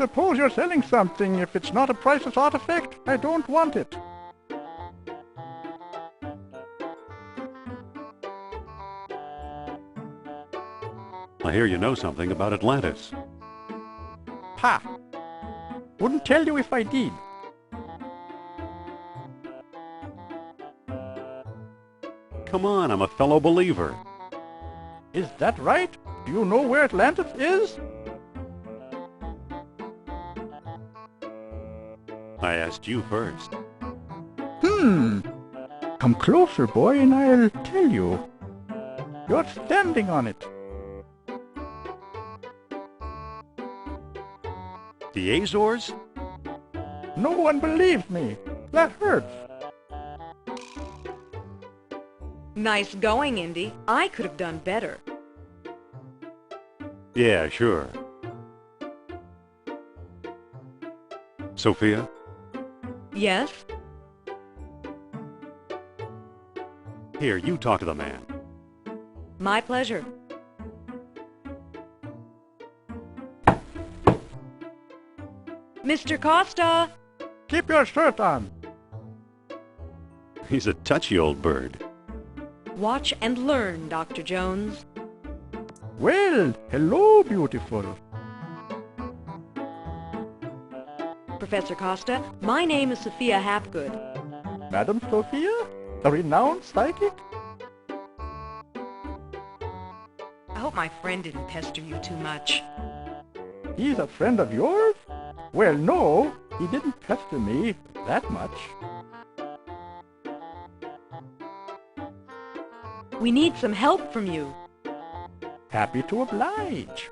Suppose you're selling something. If it's not a priceless artifact, I don't want it. I hear you know something about Atlantis. Ha! Wouldn't tell you if I did. Come on, I'm a fellow believer. Is that right? Do you know where Atlantis is? I asked you first. Come closer, boy, and I'll tell you. You're standing on it. The Azores? No one believes me. That hurts. Nice going, Indy. I could have done better. Yeah, sure. Sophia? Yes? Here, you talk to the man. My pleasure. Mr. Costa! Keep your shirt on. He's a touchy old bird. Watch and learn, Dr. Jones. Well, hello, beautiful. Professor Costa, my name is Sophia Hapgood. Madam Sophia? A renowned psychic? I hope my friend didn't pester you too much. He's a friend of yours? Well, no, he didn't pester me that much. We need some help from you. Happy to oblige.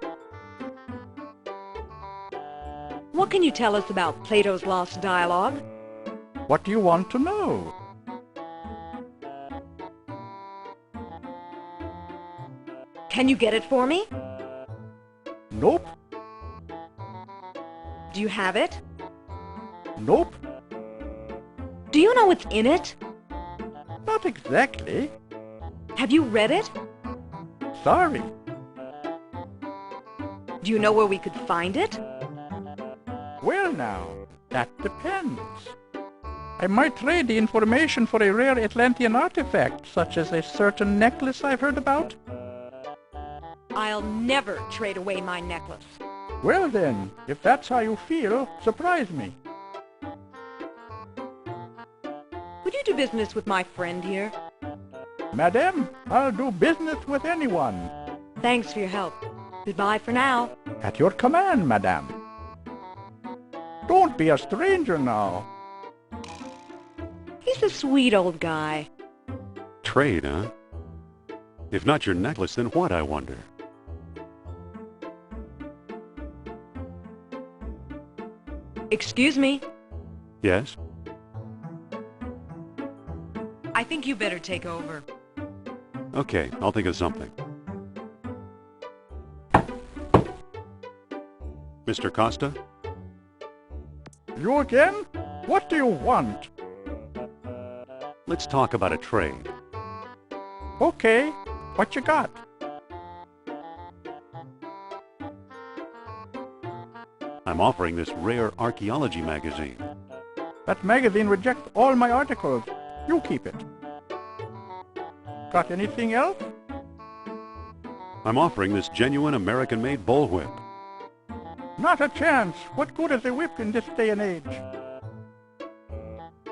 What can you tell us about Plato's Lost Dialogue? What do you want to know? Can you get it for me? Nope. Do you have it? Nope. Do you know what's in it? Not exactly. Have you read it? Sorry. Do you know where we could find it? Well now, that depends. I might trade the information for a rare Atlantean artifact, such as a certain necklace I've heard about. I'll never trade away my necklace. Well then, if that's how you feel, surprise me. Would you do business with my friend here? Madame, I'll do business with anyone. Thanks for your help. Goodbye for now. At your command, madame. Don't be a stranger now. He's a sweet old guy. Trade, huh? If not your necklace, then what, I wonder? Excuse me. Yes? I think you better take over. Okay, I'll think of something. Mr. Costa? You again? What do you want? Let's talk about a trade. Okay, what you got? I'm offering this rare archaeology magazine. That magazine rejects all my articles. You keep it. Got anything else? I'm offering this genuine American-made bullwhip. Not a chance. What good is a whip in this day and age?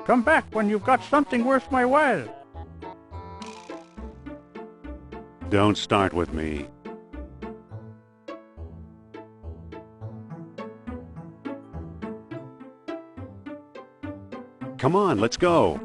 Come back when you've got something worth my while. Don't start with me. Come on, let's go.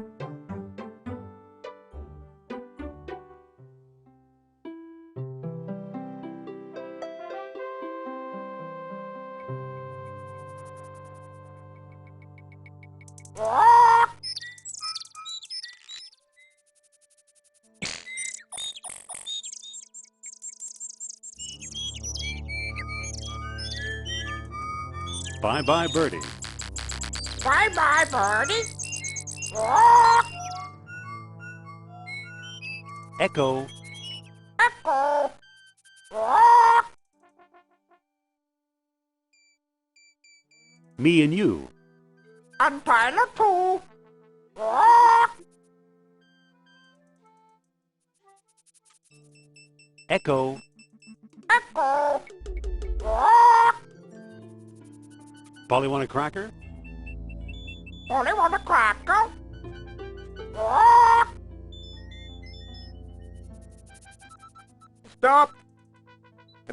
Bye-bye, birdie. Bye-bye, birdie. Echo. Echo. Me and you. And Tyler too. Quack. Echo. Echo. Quack. Polly want a cracker? Only want a cracker. Quack. Stop!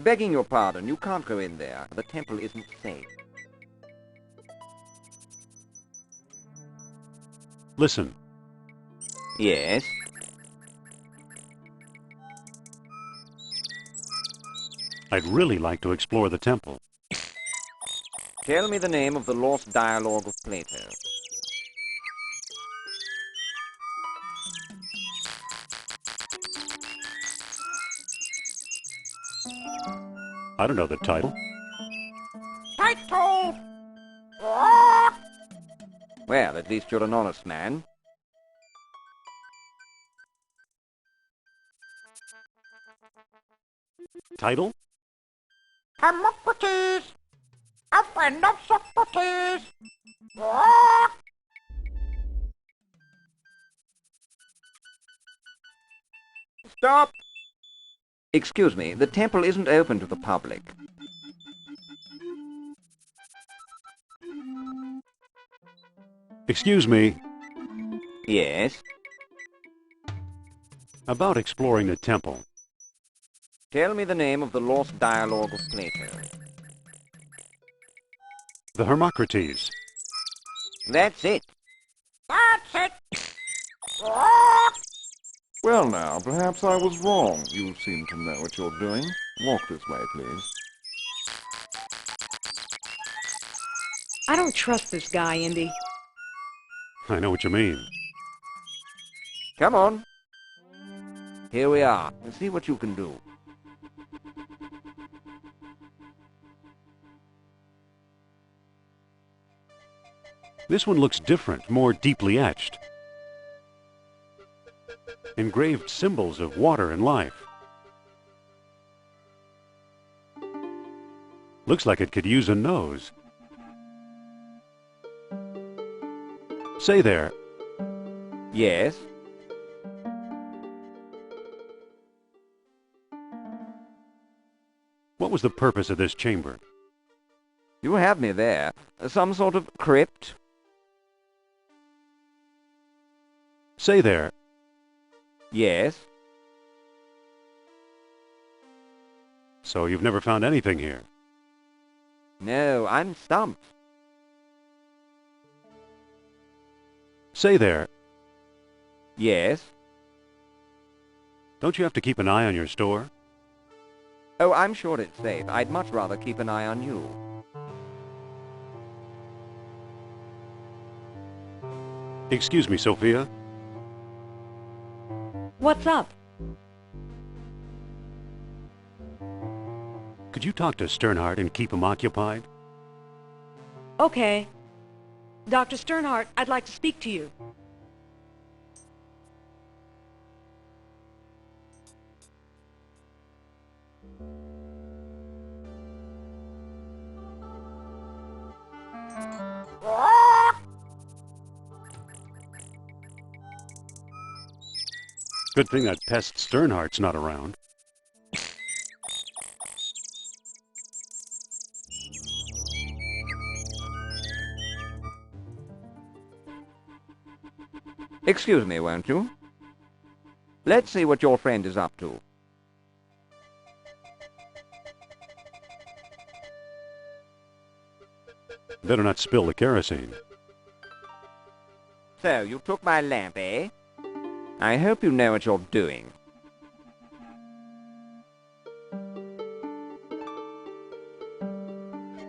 Begging your pardon, you can't go in there. The temple isn't safe. Listen. Yes? I'd really like to explore the temple. Tell me the name of the lost dialogue of Plato. I don't know the title. Title. Quack. Well, at least you're an honest man. Title? Hermocrates. A friend of Socrates. Quack. Stop! Excuse me, the temple isn't open to the public. Excuse me. Yes? About exploring the temple. Tell me the name of the lost dialogue of Plato. The Hermocrates. That's it. That's it. Quack. Well now, perhaps I was wrong. You seem to know what you're doing. Walk this way, please. I don't trust this guy, Indy. I know what you mean. Come on. Here we are. Let's see what you can do. This one looks different, more deeply etched. Engraved symbols of water and life. Looks like it could use a nose. Say there. Yes? What was the purpose of this chamber? You have me there. Some sort of crypt? Say there. Yes? So you've never found anything here? No, I'm stumped. Say there. Yes? Don't you have to keep an eye on your store? Oh, I'm sure it's safe. I'd much rather keep an eye on you. Excuse me, Sophia. What's up? Could you talk to Sternhardt and keep him occupied? Okay. Dr. Sternhardt, I'd like to speak to you. Good thing that pest Sternhardt's not around. Excuse me, won't you? Let's see what your friend is up to. Better not spill the kerosene. So, you took my lamp, eh? I hope you know what you're doing.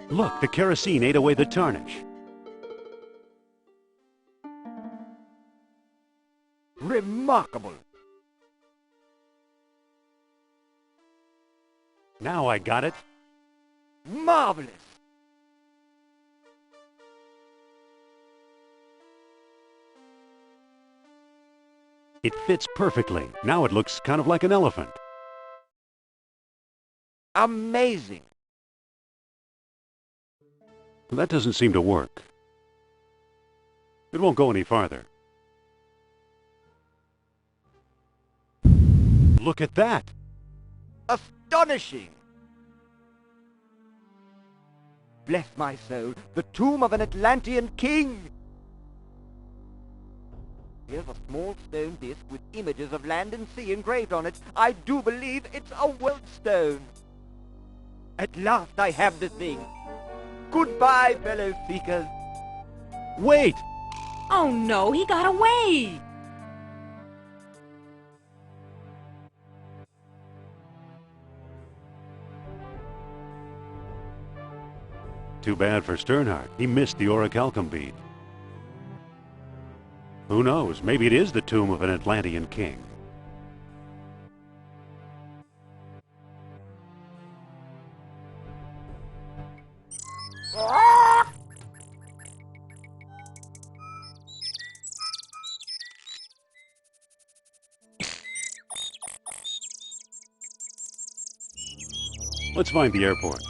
Look, the kerosene ate away the tarnish. Remarkable. Now I got it. Marvelous. It fits perfectly. Now it looks kind of like an elephant. Amazing. That doesn't seem to work. It won't go any farther. Look at that! Astonishing! Bless my soul, the tomb of an Atlantean king! Here's a small stone disc with images of land and sea engraved on it. I do believe it's a world stone. At last I have the thing. Goodbye, fellow seekers. Wait! Oh no, he got away! Too bad for Sternhardt. He missed the orichalcum bead. Who knows? Maybe it is the tomb of an Atlantean king. Let's find the airport.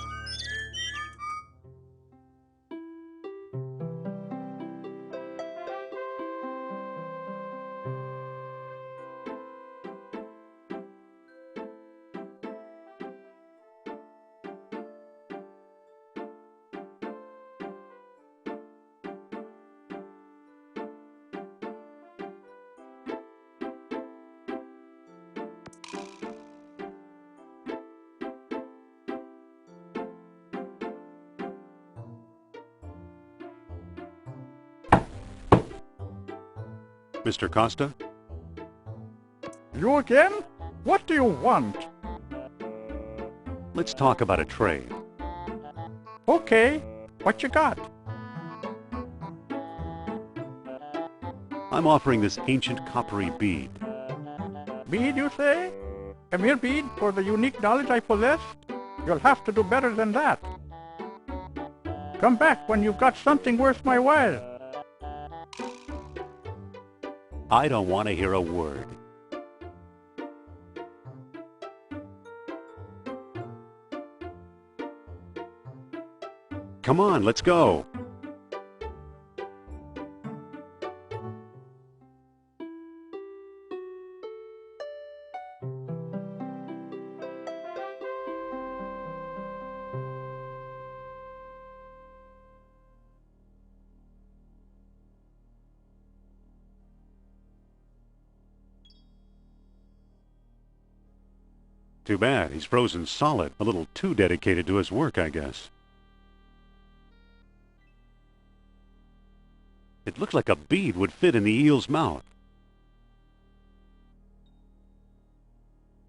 Mr. Costa? You again? What do you want? Let's talk about a trade. Okay, what you got? I'm offering this ancient coppery bead. Bead, you say? A mere bead for the unique knowledge I possess? You'll have to do better than that. Come back when you've got something worth my while. I don't want to hear a word. Come on, let's go. Too bad. He's frozen solid. A little too dedicated to his work, I guess. It looks like a bead would fit in the eel's mouth.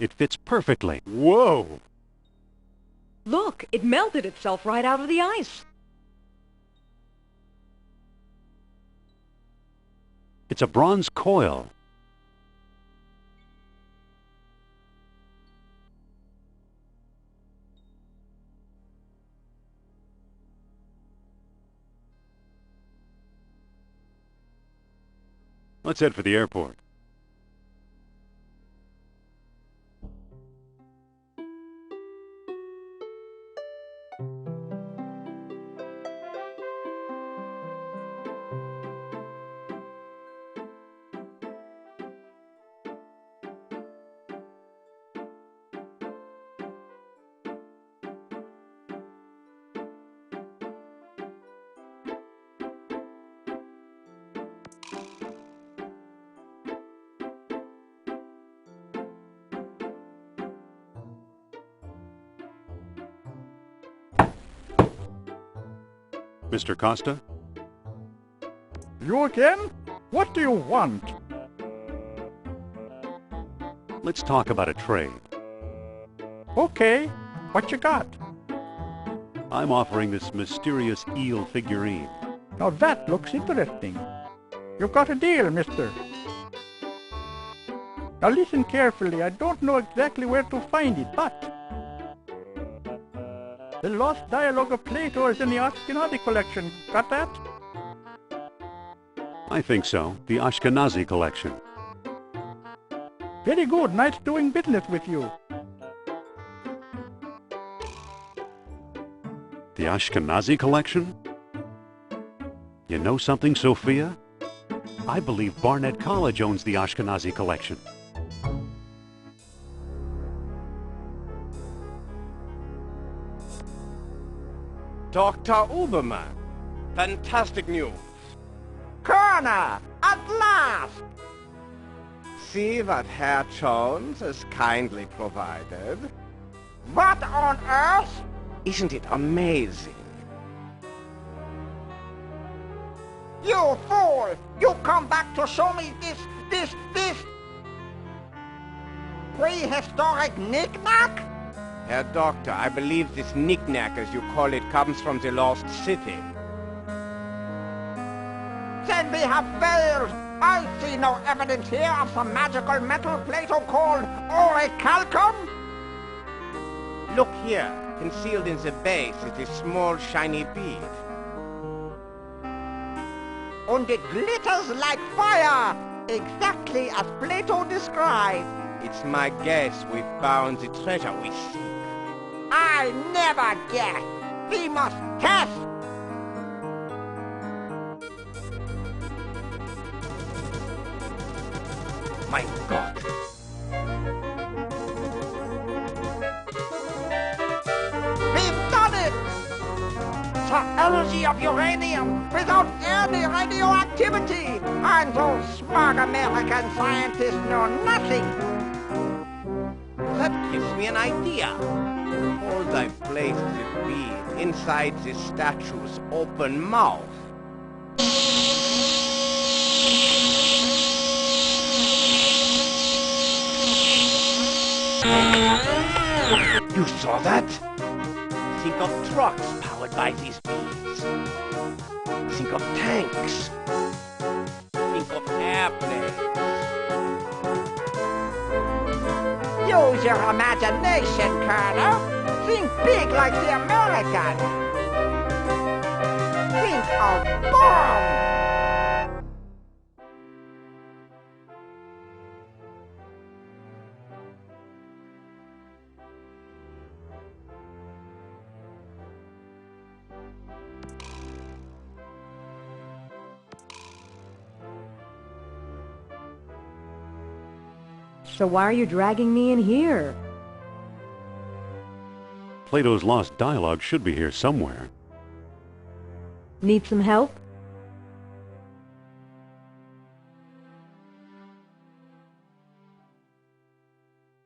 It fits perfectly. Whoa! Look, it melted itself right out of the ice. It's a bronze coil. Let's head for the airport. Mr. Costa? You again? What do you want? Let's talk about a trade. Okay, what you got? I'm offering this mysterious eel figurine. Now that looks interesting. You've got a deal, mister. Now listen carefully. I don't know exactly where to find it, but the lost dialogue of Plato is in the Ashkenazi collection. Got that? I think so. The Ashkenazi collection. Very good. Nice doing business with you. The Ashkenazi collection? You know something, Sophia? I believe Barnett College owns the Ashkenazi collection. Dr. Uberman, fantastic news. Colonel, at last! See what Herr Jones has kindly provided. What on earth? Isn't it amazing? You fool! You come back to show me this prehistoric knick-knack? Herr Doctor, I believe this knick-knack, as you call it, comes from the lost city. Then we have failed. I see no evidence here of some magical metal Plato called orichalcum. Look here, concealed in the base is a small shiny bead. And it glitters like fire, exactly as Plato described. It's my guess we found the treasure we seek. I never guess. We must test. My God! We've done it! The energy of uranium without any radioactivity! And those smug American scientists know nothing! That gives me an idea. Hold I place the bead inside the statue's open mouth. You saw that? Think of trucks powered by these beads. Think of tanks. Think of airplanes. Use your imagination, Colonel. Think big like the Americans. Think of bombs. So why are you dragging me in here? Plato's lost dialogue should be here somewhere. Need some help?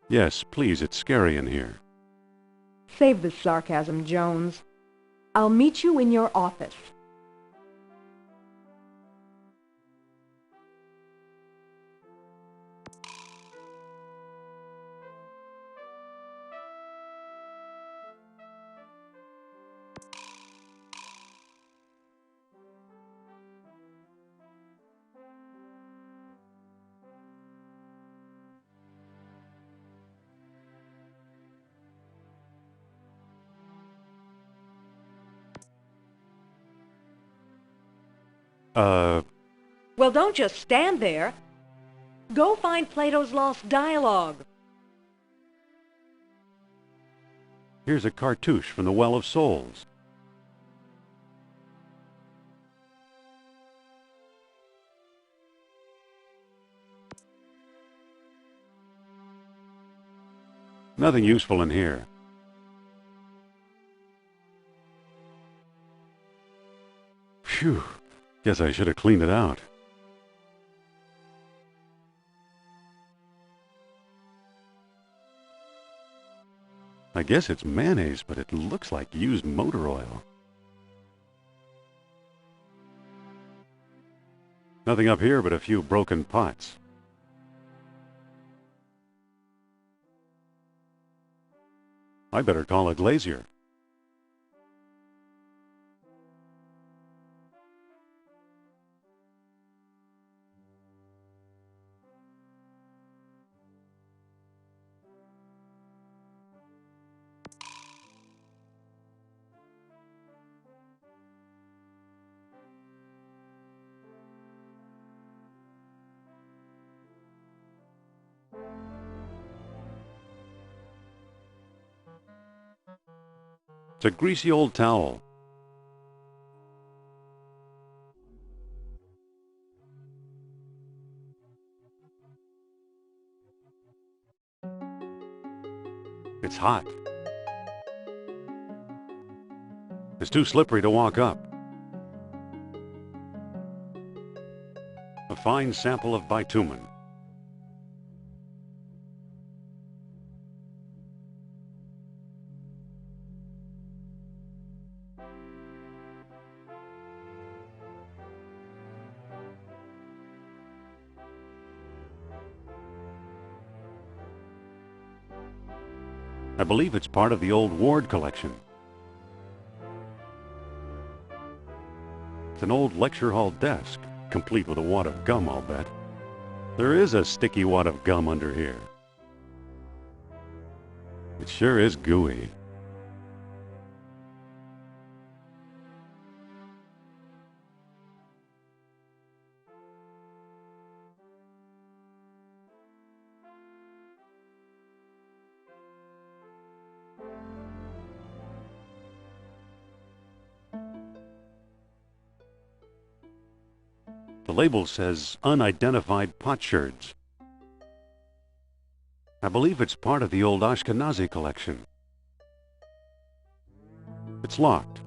Yes, please, it's scary in here. Save the sarcasm, Jones. I'll meet you in your office. Well, don't just stand there. Go find Plato's lost dialogue. Here's a cartouche from the Well of Souls. Nothing useful in here. Phew. Guess I should have cleaned it out. I guess it's mayonnaise, but it looks like used motor oil. Nothing up here but a few broken pots. I better call a glazier. It's a greasy old towel. It's hot. It's too slippery to walk up. A fine sample of bitumen. I believe it's part of the old Ward collection. It's an old lecture hall desk, complete with a wad of gum, I'll bet. There is a sticky wad of gum under here. It sure is gooey. The label says unidentified potsherds. I believe it's part of the old Ashkenazi collection. It's locked.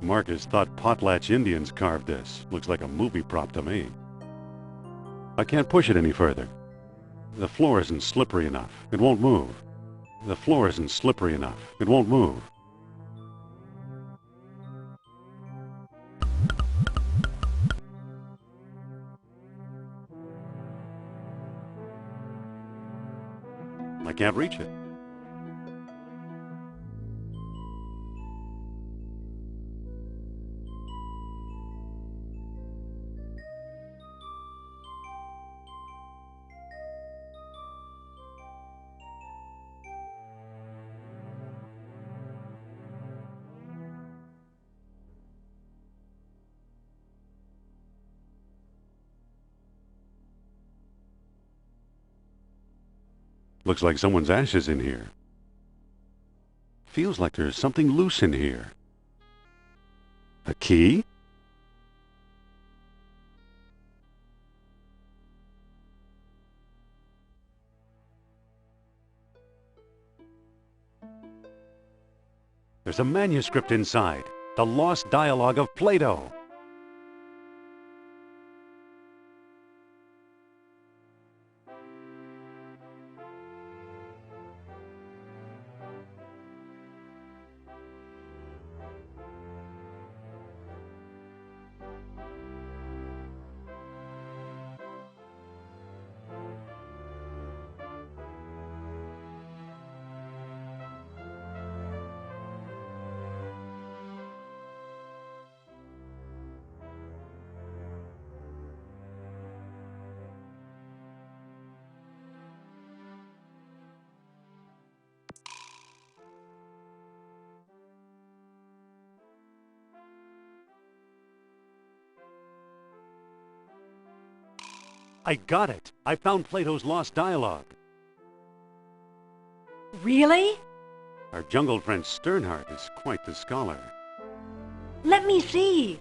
Marcus thought potlatch Indians carved this. Looks like a movie prop to me. I can't push it any further. The floor isn't slippery enough. It won't move. The floor isn't slippery enough. It won't move. I can't reach it. Looks like someone's ashes in here. Feels like there's something loose in here. A key? There's a manuscript inside. The lost dialogue of Plato. I got it. I found Plato's lost dialogue. Really? Our jungle friend Sternhardt is quite the scholar. Let me see.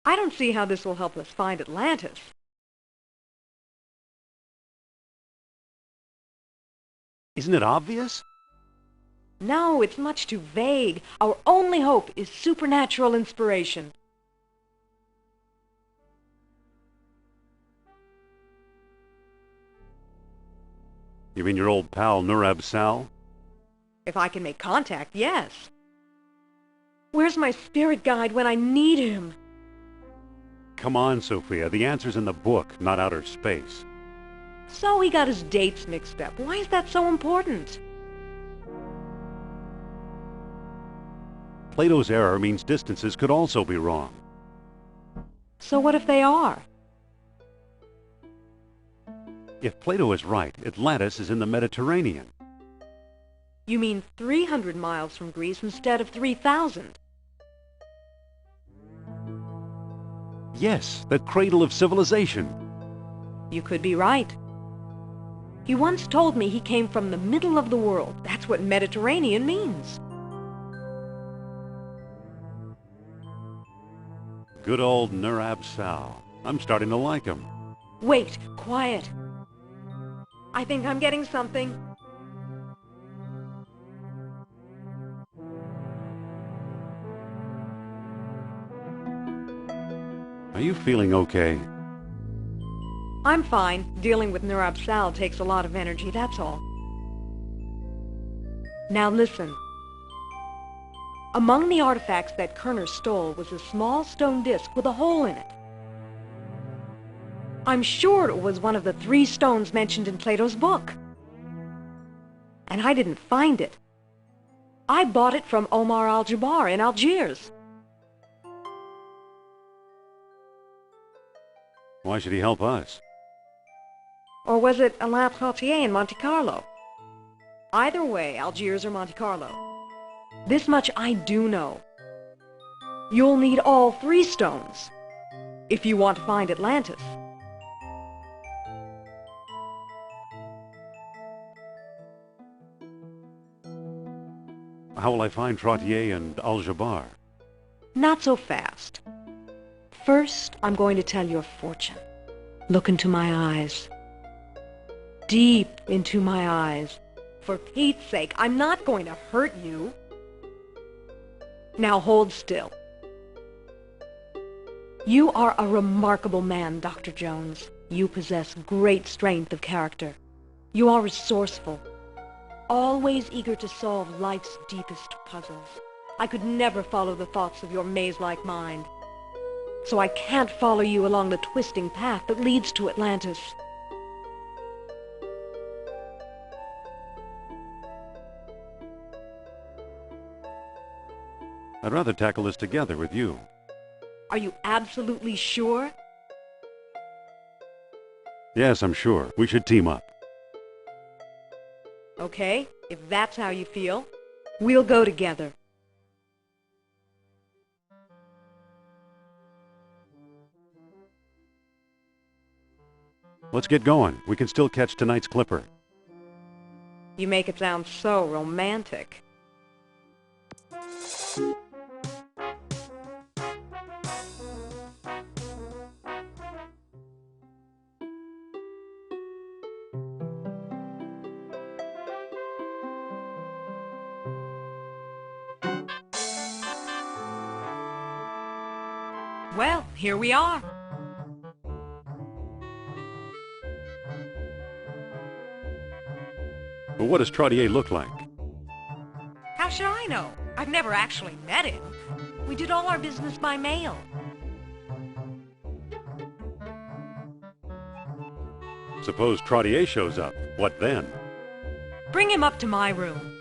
I don't see how this will help us find Atlantis. Isn't it obvious? No, it's much too vague. Our only hope is supernatural inspiration. You mean your old pal Nurab Sal? If I can make contact, yes. Where's my spirit guide when I need him? Come on, Sophia. The answer's in the book, not outer space. So he got his dates mixed up. Why is that so important? Plato's error means distances could also be wrong. So what if they are? If Plato is right, Atlantis is in the Mediterranean. You mean 300 miles from Greece instead of 3,000? Yes, the cradle of civilization. You could be right. He once told me he came from the middle of the world. That's what Mediterranean means. Good old Nurab Sal. I'm starting to like him. Wait, quiet. I think I'm getting something. Are you feeling okay? I'm fine. Dealing with Nurab Sal takes a lot of energy, that's all. Now listen. Among the artifacts that Kerner stole was a small stone disc with a hole in it. I'm sure it was one of the 3 stones mentioned in Plato's book. And I didn't find it. I bought it from Omar al-Jabbar in Algiers. Why should he help us? Or was it Alain Trottier in Monte Carlo? Either way, Algiers or Monte Carlo. This much I do know. You'll need all 3 stones if you want to find Atlantis. How will I find Trottier and Al-Jabbar? Not so fast. First, I'm going to tell your fortune. Look into my eyes. Deep into my eyes. For Pete's sake, I'm not going to hurt you. Now hold still. You are a remarkable man, Dr. Jones. You possess great strength of character. You are resourceful, always eager to solve life's deepest puzzles. I could never follow the thoughts of your maze-like mind. So I can't follow you along the twisting path that leads to Atlantis. I'd rather tackle this together with you. Are you absolutely sure? Yes, I'm sure. We should team up. Okay, if that's how you feel, we'll go together. Let's get going. We can still catch tonight's clipper. You make it sound so romantic. Well, here we are. But what does Trottier look like? How should I know? I've never actually met him. We did all our business by mail. Suppose Trottier shows up. What then? Bring him up to my room.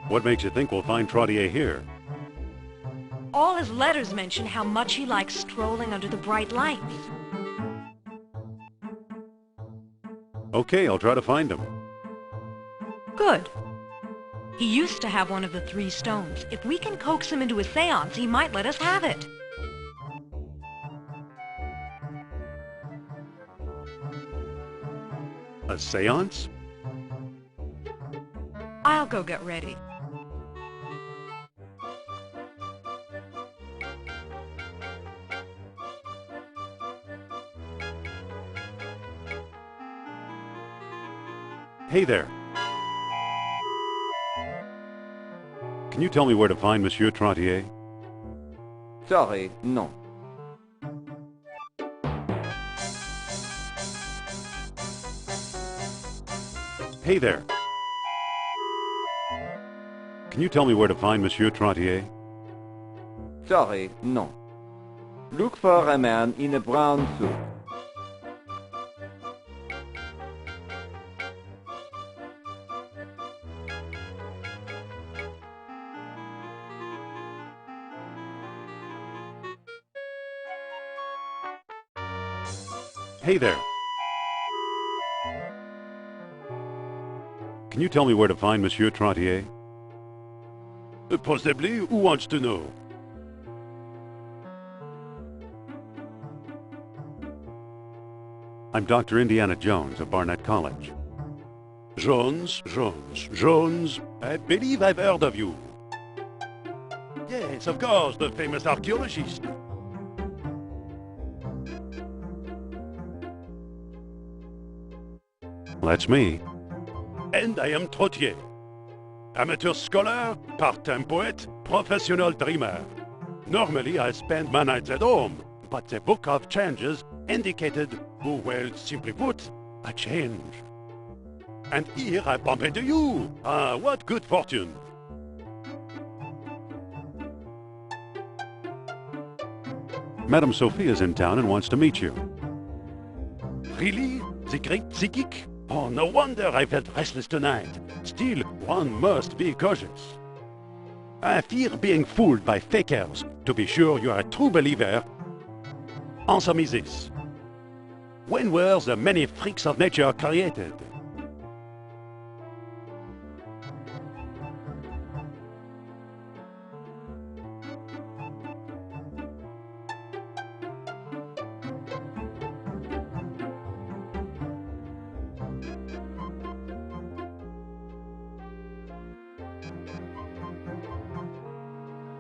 What makes you think we'll find Trottier here? All his letters mention how much he likes strolling under the bright lights. Okay, I'll try to find him. Good. He used to have one of the 3 stones. If we can coax him into a seance, he might let us have it. A seance? I'll go get ready. Hey there. Can you tell me where to find Monsieur Trottier? Sorry, no. Hey there. Can you tell me where to find Monsieur Trottier? Sorry, no. Look for a man in a brown suit. Hey there. Can you tell me where to find Monsieur Trottier? Possibly. Who wants to know? I'm Dr. Indiana Jones of Barnett College. Jones. I believe I've heard of you. Yes, of course, the famous archaeologist. That's me. And I am Trottier. Amateur scholar, part-time poet, professional dreamer. Normally I spend my nights at home, but the book of changes indicated, oh well, simply put, a change. And here I bump into you. Ah, what good fortune. Madame Sophia's in town and wants to meet you. Really? The great psychic? Oh, no wonder I felt restless tonight. Still, one must be cautious. I fear being fooled by fakers. To be sure you are a true believer. Answer me this. When were the many freaks of nature created?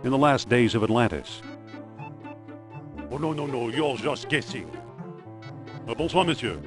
In the last days of Atlantis. Oh no, you're just guessing. Bonsoir, monsieur.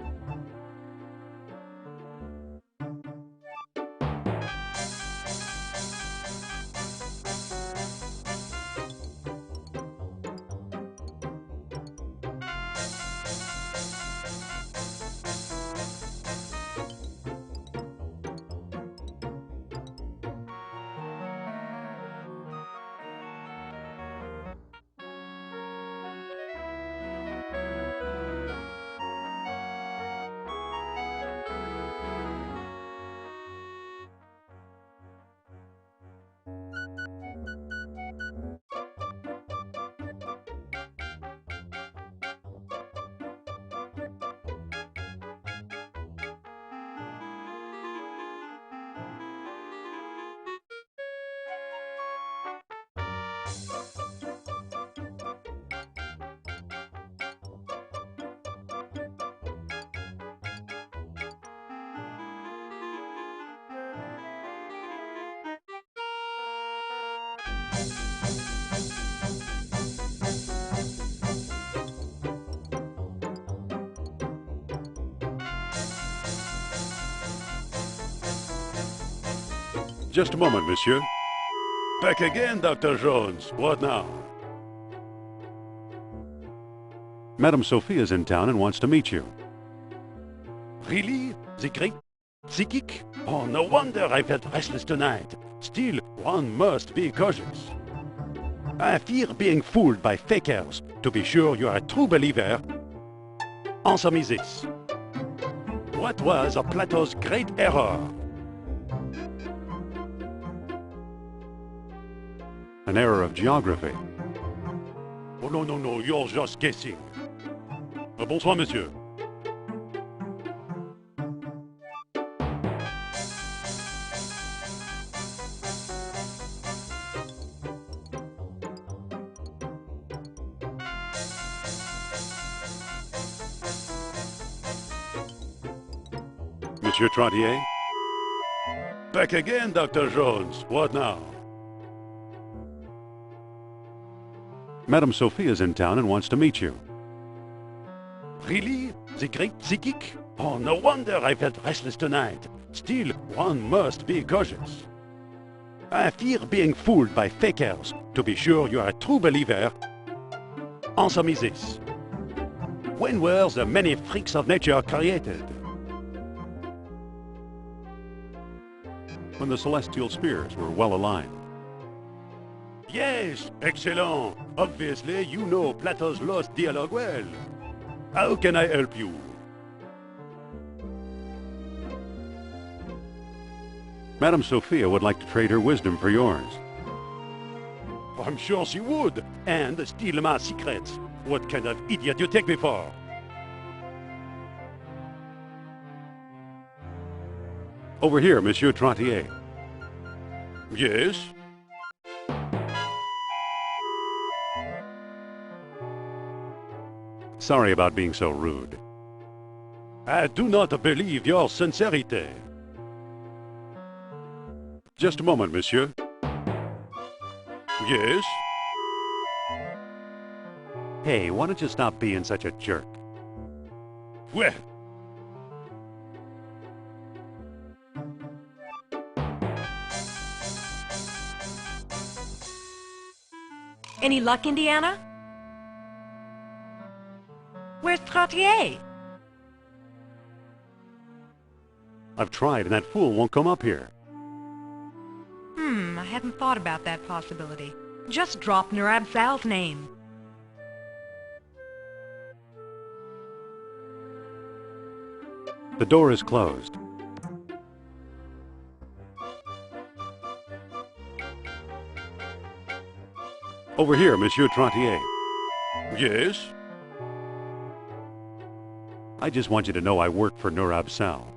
Just a moment, monsieur. Back again, Dr. Jones. What now? Madame Sophia's in town and wants to meet you. Really? The great psychic? Oh, no wonder I felt restless tonight. Still, one must be cautious. I fear being fooled by fakers. To be sure you are a true believer. Answer me this. What was Plato's great error? An error of geography. Oh no, you're just guessing. Bonsoir, monsieur. Monsieur Trottier? Back again, Dr. Jones. What now? Madame Sophia's in town and wants to meet you. Really? The great psychic? Oh, no wonder I felt restless tonight. Still, one must be cautious. I fear being fooled by fakers. To be sure you are a true believer. Answer me this. When were the many freaks of nature created? When the celestial spheres were well aligned. Yes, excellent. Obviously, you know Plato's lost dialogue well. How can I help you? Madame Sophia would like to trade her wisdom for yours. I'm sure she would, and steal my secrets. What kind of idiot you take me for? Over here, Monsieur Trottier. Yes? Sorry about being so rude. I do not believe your sincerity. Just a moment, monsieur. Yes? Hey, why don't you stop being such a jerk? Well, Any luck, Indiana? Where's Trottier? I've tried, and that fool won't come up here. I hadn't thought about that possibility. Just drop Nurab Sal's name. The door is closed. Over here, Monsieur Trottier. yes? I just want you to know I work for Nurab Sal.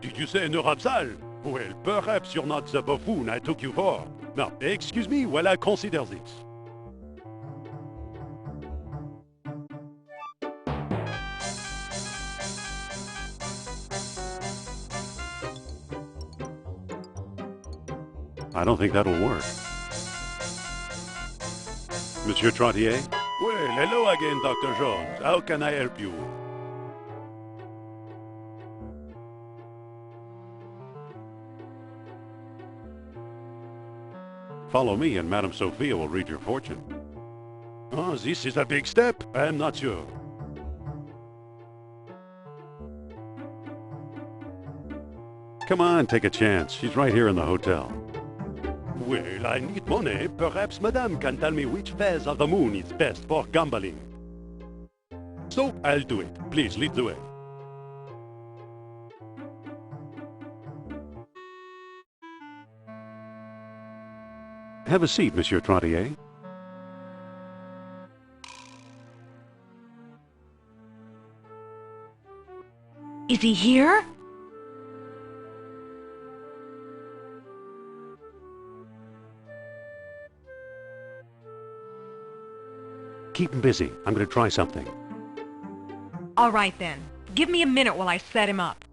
Did you say Nurabsal? Well, perhaps you're not the buffoon I took you for. Now, excuse me while I consider this. I don't think that'll work. Monsieur Trottier? Well, hello again, Dr. Jones. How can I help you? Follow me and Madame Sophia will read your fortune. Oh, this is a big step. I'm not sure. Come on, take a chance. She's right here in the hotel. Well, I need money. Perhaps Madame can tell me which phase of the moon is best for gambling. So, I'll do it. Please lead the way. Have a seat, Monsieur Trottier. Is he here? Keep him busy. I'm going to try something. All right, then. Give me a minute while I set him up.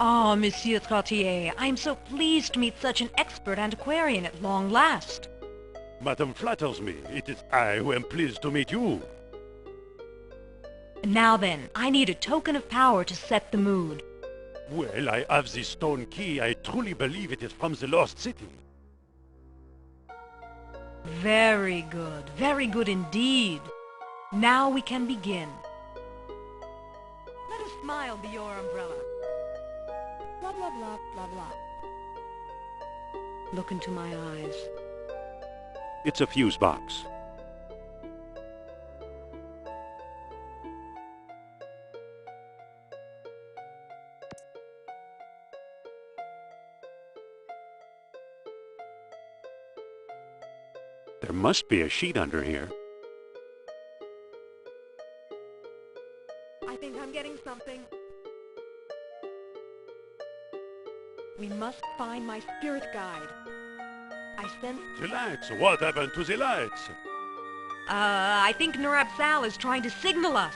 Oh, Monsieur Trottier, I am so pleased to meet such an expert antiquarian at long last. Madame flatters me. It is I who am pleased to meet you. Now then, I need a token of power to set the mood. Well, I have this stone key. I truly believe it is from the lost city. Very good indeed. Now we can begin. Let a smile be your umbrella. Blah, blah, blah, blah, blah. Look into my eyes. It's a fuse box. There must be a sheet under here. I think I'm getting something. We must find my spirit guide. I sense... The lights! What happened to the lights? I think Nurab Sal is trying to signal us.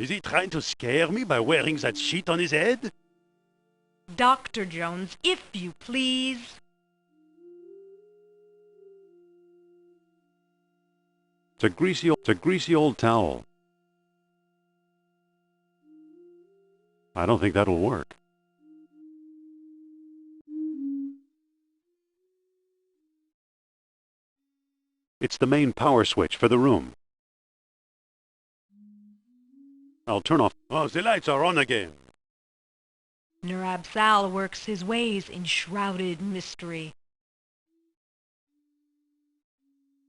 Is he trying to scare me by wearing that sheet on his head? Dr. Jones, if you please. It's a greasy old towel. I don't think that'll work. It's the main power switch for the room. I'll turn off. Oh, the lights are on again. Nurab Sal works his ways in shrouded mystery.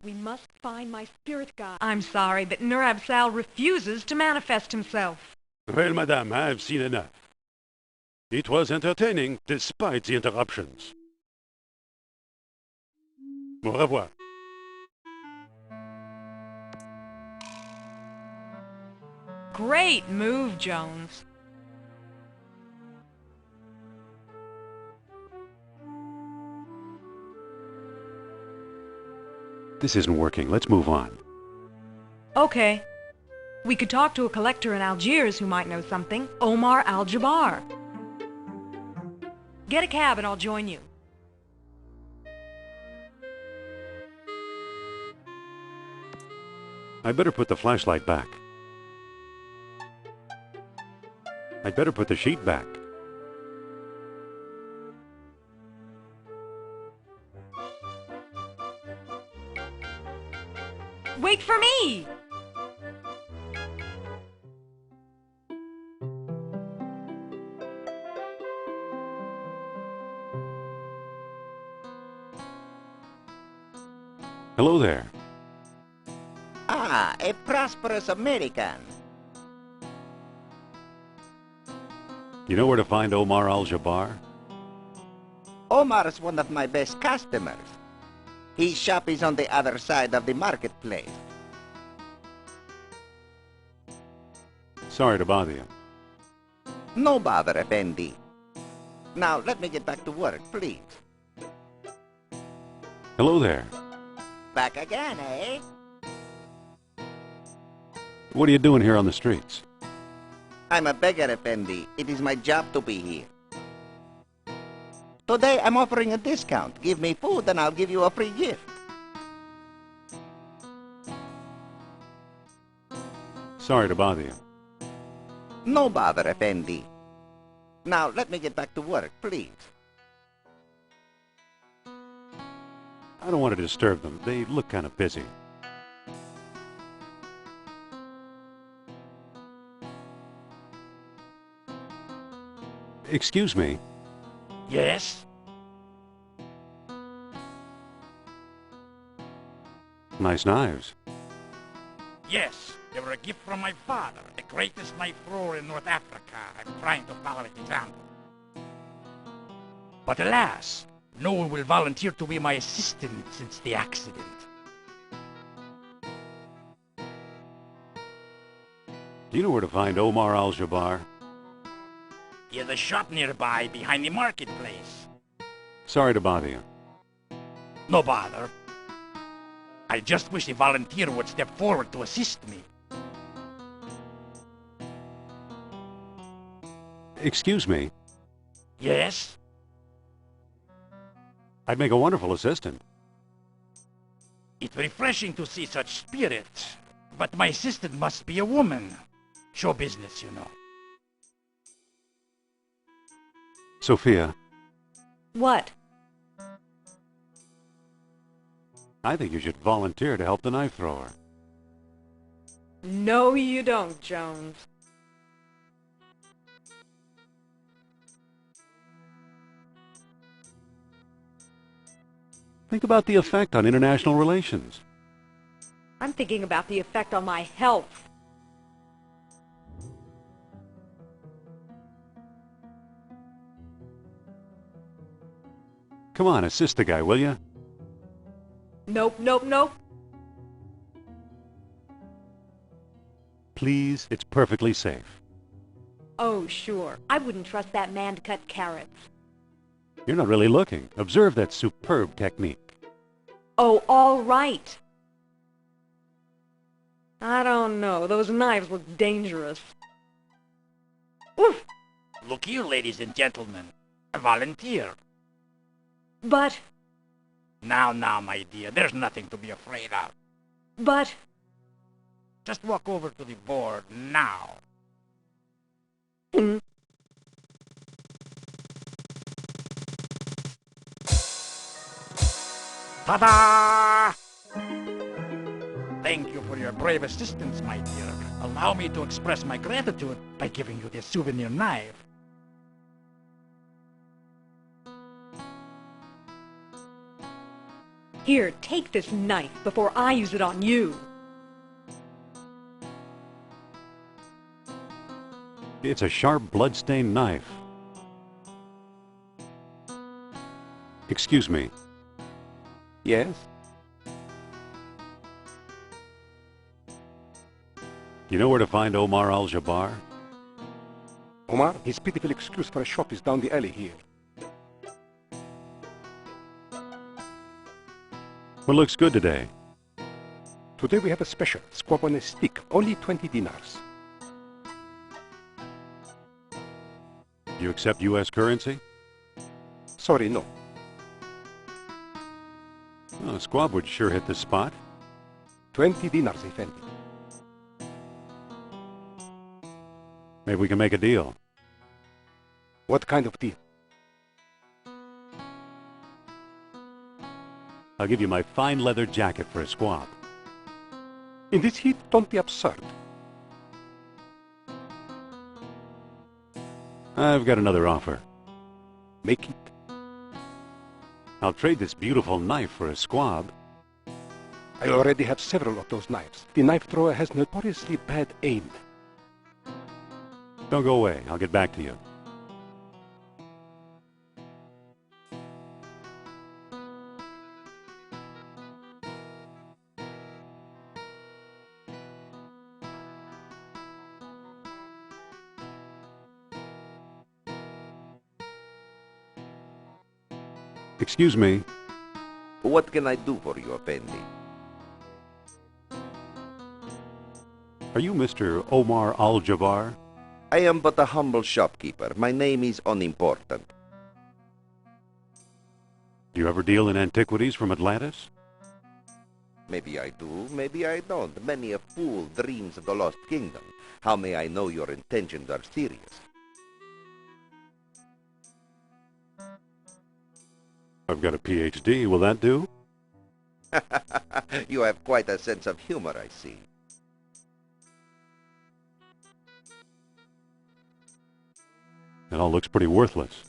We must find my spirit guide. I'm sorry, but Nurab Sal refuses to manifest himself. Well, Madame, I've seen enough. It was entertaining, despite the interruptions. Au revoir. Great move, Jones. This isn't working. Let's move on. Okay. We could talk to a collector in Algiers who might know something. Omar Al-Jabbar. Get a cab and I'll join you. I better put the flashlight back. I'd better put the sheet back. Wait for me! Hello there. Ah, a prosperous American. You know where to find Omar Al-Jabbar? Omar is one of my best customers. His shop is on the other side of the marketplace. Sorry to bother you. No bother, Effendi. Now, let me get back to work, please. Hello there. Back again, eh? What are you doing here on the streets? I'm a beggar, Effendi. It is my job to be here. Today, I'm offering a discount. Give me food and I'll give you a free gift. Sorry to bother you. No bother, Effendi. Now, let me get back to work, please. I don't want to disturb them. They look kind of busy. Excuse me. Yes? Nice knives. Yes, they were a gift from my father, the greatest knife thrower in North Africa. I'm trying to follow his example. But alas, no one will volunteer to be my assistant since the accident. Do you know where to find Omar Al-Jabbar? He has a shop nearby behind the marketplace. Sorry to bother you. No bother. I just wish a volunteer would step forward to assist me. Excuse me. Yes? I'd make a wonderful assistant. It's refreshing to see such spirit. But my assistant must be a woman. Show business, you know. Sophia, What? I think you should volunteer to help the knife thrower. No, you don't, Jones. Think about the effect on international relations. I'm thinking about the effect on my health. Come on, assist the guy, will you? Nope, nope, nope. Please, it's perfectly safe. Oh, sure. I wouldn't trust that man to cut carrots. You're not really looking. Observe that superb technique. Oh, all right. I don't know. Those knives look dangerous. Oof! Look here, ladies and gentlemen. A volunteer. But... Now, my dear, there's nothing to be afraid of. But... Just walk over to the board now. Ta-da! Thank you for your brave assistance, my dear. Allow me to express my gratitude by giving you this souvenir knife. Here, take this knife before I use it on you. It's a sharp, blood-stained knife. Excuse me. Yes? You know where to find Omar Al-Jabbar? Omar, his pitiful excuse for a shop is down the alley here. What looks good today? Today we have a special, squab on a stick, only 20 dinars. You accept U.S. currency? Sorry, no. Oh, squab would sure hit the spot. 20 dinars, Effendi. Maybe we can make a deal. What kind of deal? I'll give you my fine leather jacket for a squab. In this heat, don't be absurd. I've got another offer. Make it. I'll trade this beautiful knife for a squab. I already have several of those knives. The knife thrower has notoriously bad aim. Don't go away. I'll get back to you. Excuse me. What can I do for you, Effendi? Are you Mr. Omar Al-Jabbar? I am but a humble shopkeeper. My name is unimportant. Do you ever deal in antiquities from Atlantis? Maybe I do, maybe I don't. Many a fool dreams of the lost kingdom. How may I know your intentions are serious? I've got a PhD. Will that do? You have quite a sense of humor, I see. It all looks pretty worthless.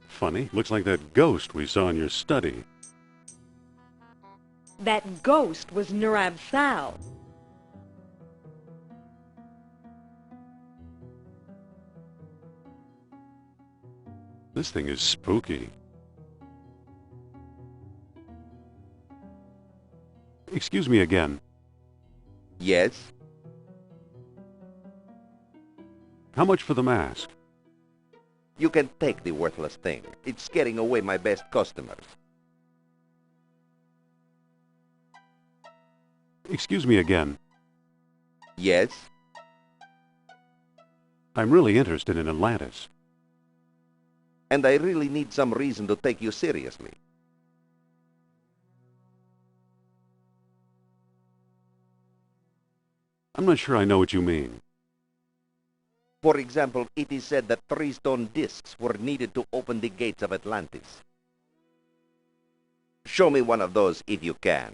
Funny. Looks like that ghost we saw in your study. That ghost was Nurab Sal. This thing is spooky. Excuse me again. Yes? How much for the mask? You can take the worthless thing. It's scaring away my best customers. Excuse me again. Yes? I'm really interested in Atlantis. And I really need some reason to take you seriously. I'm not sure I know what you mean. For example, it is said that 3 stone discs were needed to open the gates of Atlantis. Show me one of those if you can.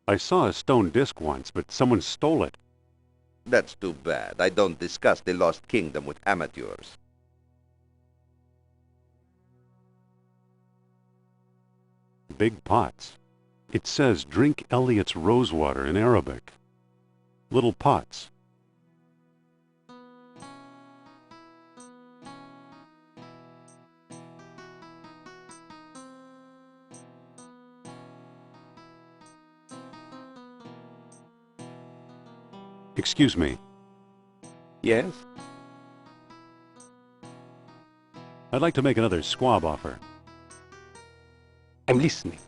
I saw a stone disc once, but someone stole it. That's too bad. I don't discuss the lost kingdom with amateurs. Big pots. It says drink Eliot's rosewater in Arabic. Little pots. Excuse me. Yes? I'd like to make another squab offer. I'm listening.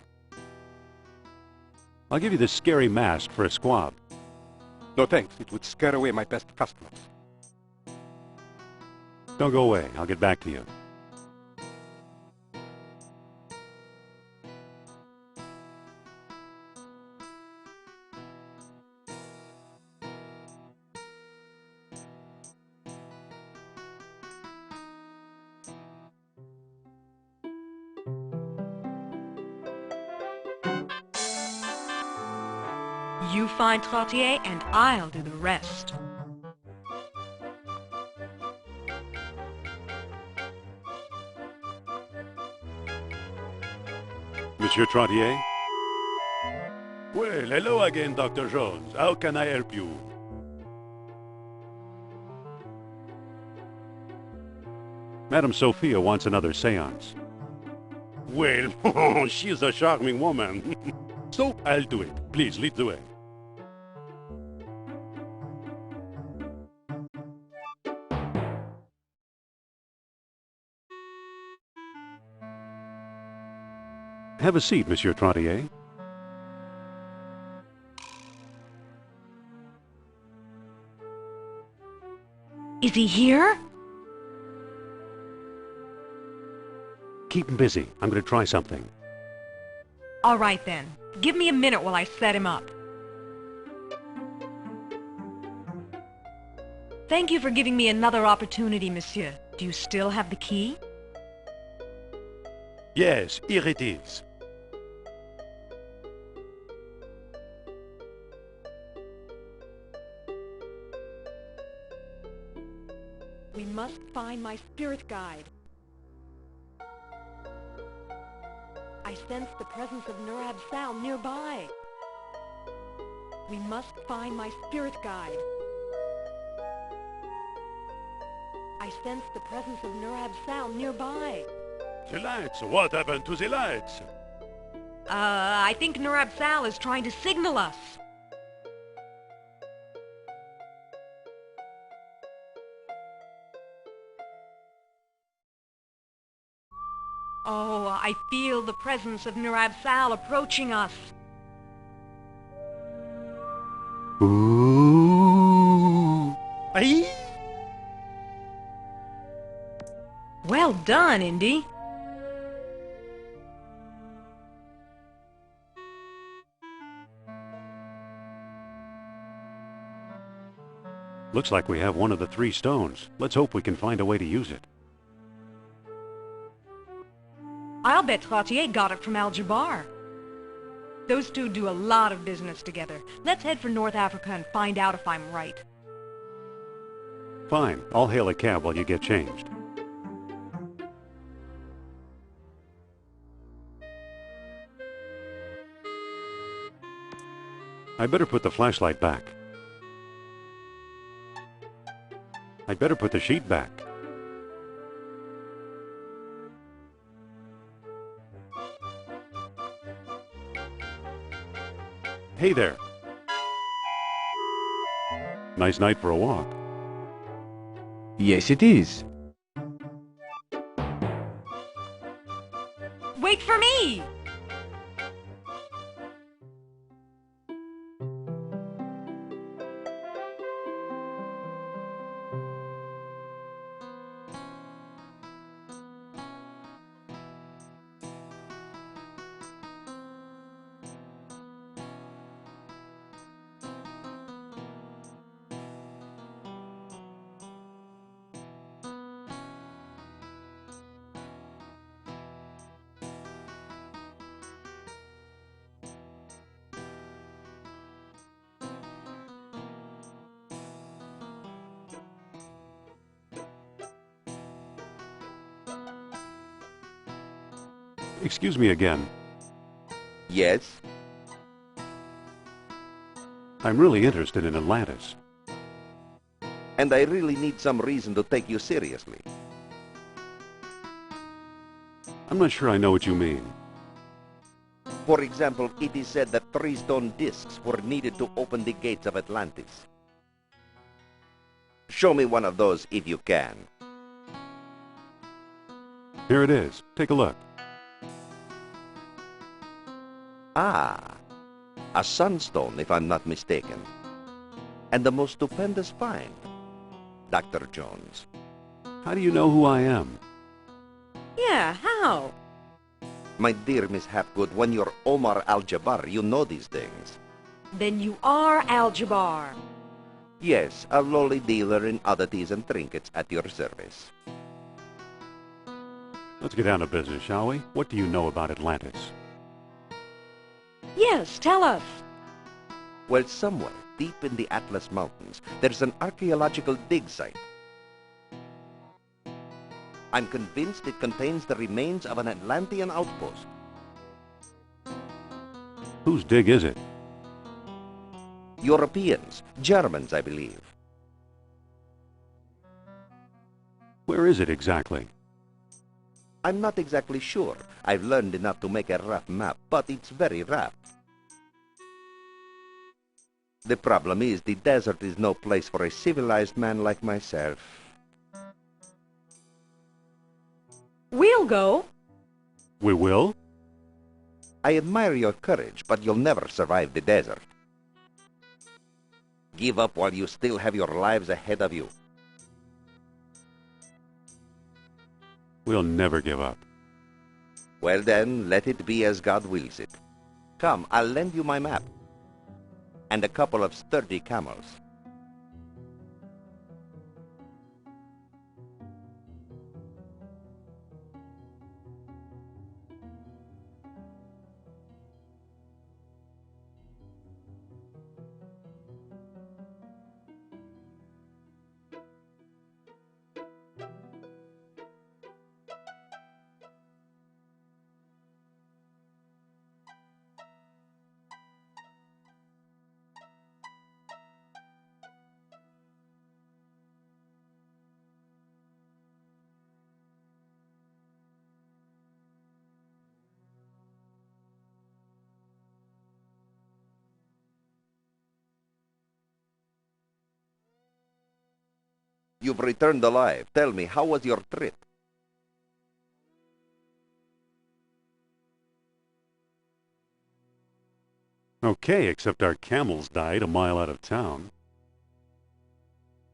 I'll give you this scary mask for a squab. No thanks, it would scare away my best customers. Don't go away. I'll get back to you. You find Trottier and I'll do the rest. Monsieur Trottier? Well, hello again, Dr. Jones. How can I help you? Madame Sophia wants another seance. Well, she's a charming woman. So, I'll do it. Please, lead the way. Have a seat, Monsieur Trottier. Is he here? Keep him busy. I'm going to try something. All right then. Give me a minute while I set him up. Thank you for giving me another opportunity, monsieur. Do you still have the key? Yes, here it is. We must find my spirit guide. I sense the presence of Nurab Sal nearby. We must find my spirit guide. I sense the presence of Nurab Sal nearby. The lights. What happened to the lights? I think Nurab Sal is trying to signal us. Oh, I feel the presence of Nurab Sal approaching us. Ooh. Aye? Well done, Indy. Looks like we have one of the 3 stones. Let's hope we can find a way to use it. I'll bet Trottier got it from Al-Jabbar. Those two do a lot of business together. Let's head for North Africa and find out if I'm right. Fine. I'll hail a cab while you get changed. I better put the flashlight back. I'd better put the sheet back. Hey there. Nice night for a walk. Yes, it is. Wait for me! Excuse me again. Yes? I'm really interested in Atlantis. And I really need some reason to take you seriously. I'm not sure I know what you mean. For example, it is said that 3 stone discs were needed to open the gates of Atlantis. Show me one of those if you can. Here it is. Take a look. Ah, a sunstone, if I'm not mistaken. And the most stupendous find, Dr. Jones. How do you know who I am? Yeah, how? My dear Miss Hapgood, when you're Omar Al-Jabbar, you know these things. Then you are Al-Jabbar. Yes, a lowly dealer in oddities and trinkets at your service. Let's get down to business, shall we? What do you know about Atlantis? Yes, tell us. Well, somewhere deep in the Atlas Mountains, there's an archaeological dig site. I'm convinced it contains the remains of an Atlantean outpost. Whose dig is it? Europeans, Germans, I believe. Where is it exactly? I'm not exactly sure. I've learned enough to make a rough map, but it's very rough. The problem is the desert is no place for a civilized man like myself. We'll go. We will? I admire your courage, but you'll never survive the desert. Give up while you still have your lives ahead of you. We'll never give up. Well then, let it be as God wills it. Come, I'll lend you my map. And a couple of sturdy camels. You've returned alive. Tell me, how was your trip? Okay, except our camels died a mile out of town.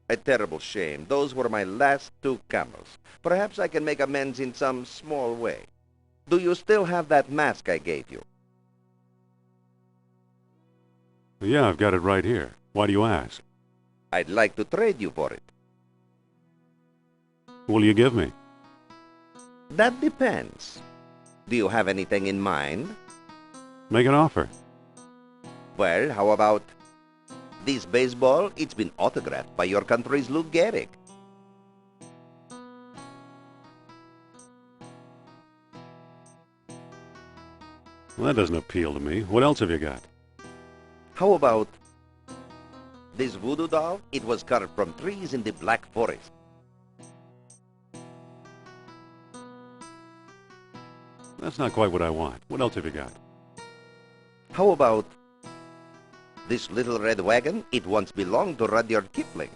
A terrible shame. Those were my last 2 camels. Perhaps I can make amends in some small way. Do you still have that mask I gave you? Yeah, I've got it right here. Why do you ask? I'd like to trade you for it. What will you give me? That depends. Do you have anything in mind? Make an offer. Well, how about this baseball? It's been autographed by your country's Lou Gehrig. Well, that doesn't appeal to me. What else have you got? How about this voodoo doll? It was carved from trees in the Black Forest. That's not quite what I want. What else have you got? How about this little red wagon? It once belonged to Rudyard Kipling.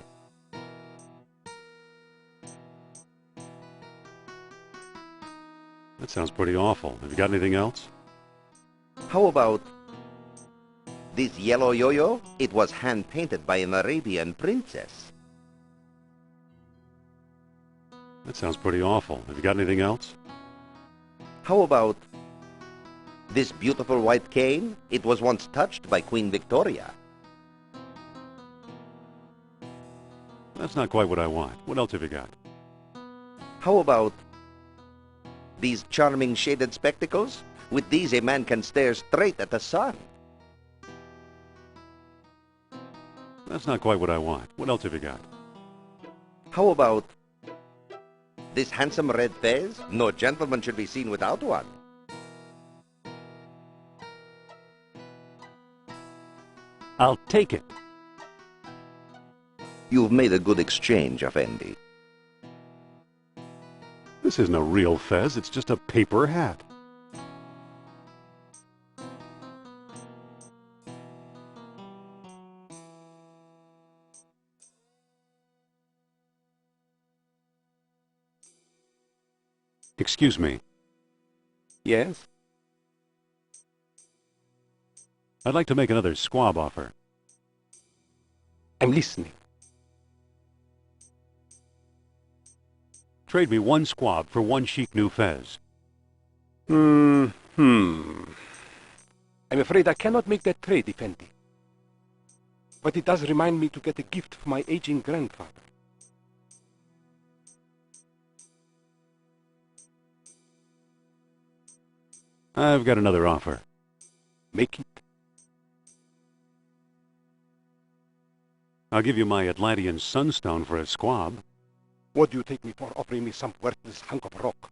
That sounds pretty awful. Have you got anything else? How about this yellow yo-yo? It was hand-painted by an Arabian princess. That sounds pretty awful. Have you got anything else? How about this beautiful white cane? It was once touched by Queen Victoria. That's not quite what I want. What else have you got? How about these charming shaded spectacles? With these, a man can stare straight at the sun. That's not quite what I want. What else have you got? How about this handsome red fez? No gentleman should be seen without one. I'll take it. You've made a good exchange, Effendi. This isn't a real fez. It's just a paper hat. Excuse me. Yes? I'd like to make another squab offer. I'm listening. Trade me 1 squab for 1 chic new fez. I'm afraid I cannot make that trade, Effendi. But it does remind me to get a gift for my aging grandfather. I've got another offer. Make it. I'll give you my Atlantean sunstone for a squab. What do you take me for, offering me some worthless hunk of rock?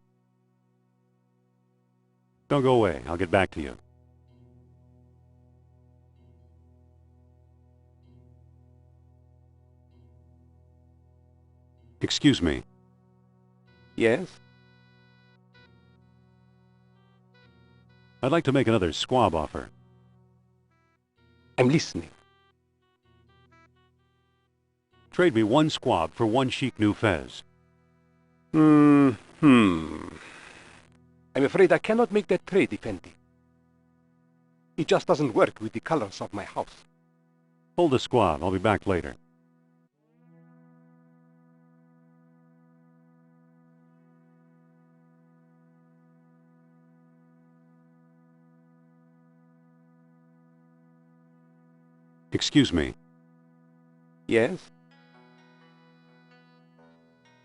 Don't go away. I'll get back to you. Excuse me. Yes? I'd like to make another squab offer. I'm listening. Trade me 1 squab for 1 chic new fez. I'm afraid I cannot make that trade, Effendi. It just doesn't work with the colors of my house. Hold the squab. I'll be back later. Excuse me. Yes?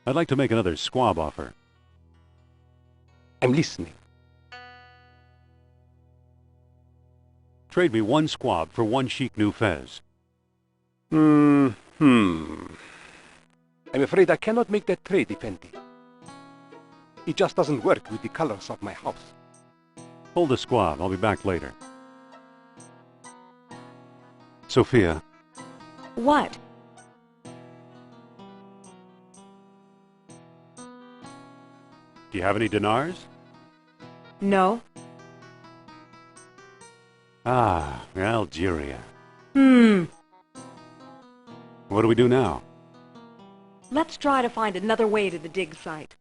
I'd like to make another squab offer. I'm listening. Trade me one squab for one chic new fez. I'm afraid I cannot make that trade, Effendi. It just doesn't work with the colors of my house. Hold the squab. I'll be back later. Sophia, What? do you have any dinars? No? Ah, Algeria. Hmm. What do we do now? Let's try to find another way to the dig site.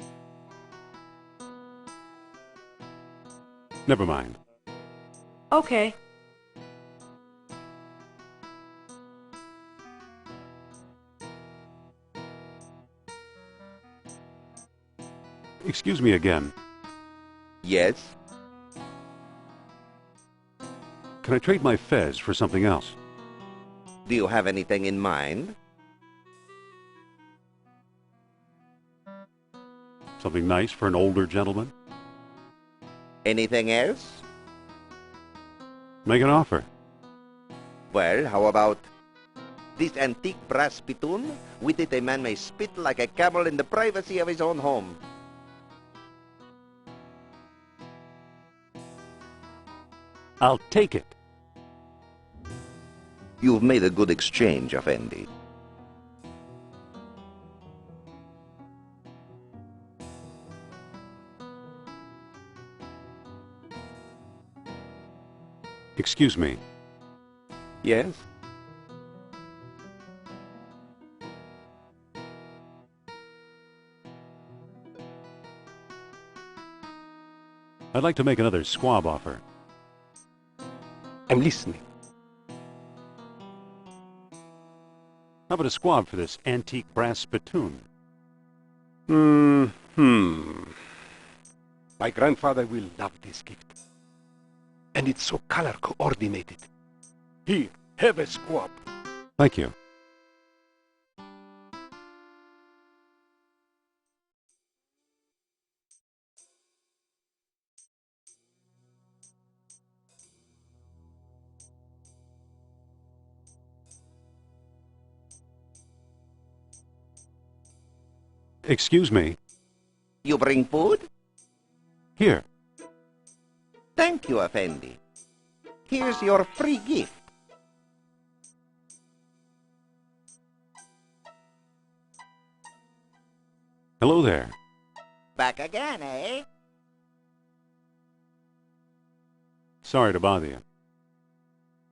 Never mind. Okay. Excuse me again. Yes? Can I trade my fez for something else? Do you have anything in mind? Something nice for an older gentleman? Anything else? Make an offer. Well, how about this antique brass spittoon? With it a man may spit like a camel in the privacy of his own home. I'll take it. You've made a good exchange, Effendi. Excuse me. Yes? I'd like to make another squab offer. I'm listening. How about a squab for this antique brass spittoon? My grandfather will love this gift. And it's so color coordinated. Here, have a squab. Thank you. Excuse me. You bring food? Here. Thank you, Effendi. Here's your free gift. Hello there. Back again, eh? Sorry to bother you.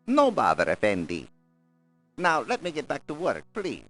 No bother, Effendi. Now, let me get back to work, please.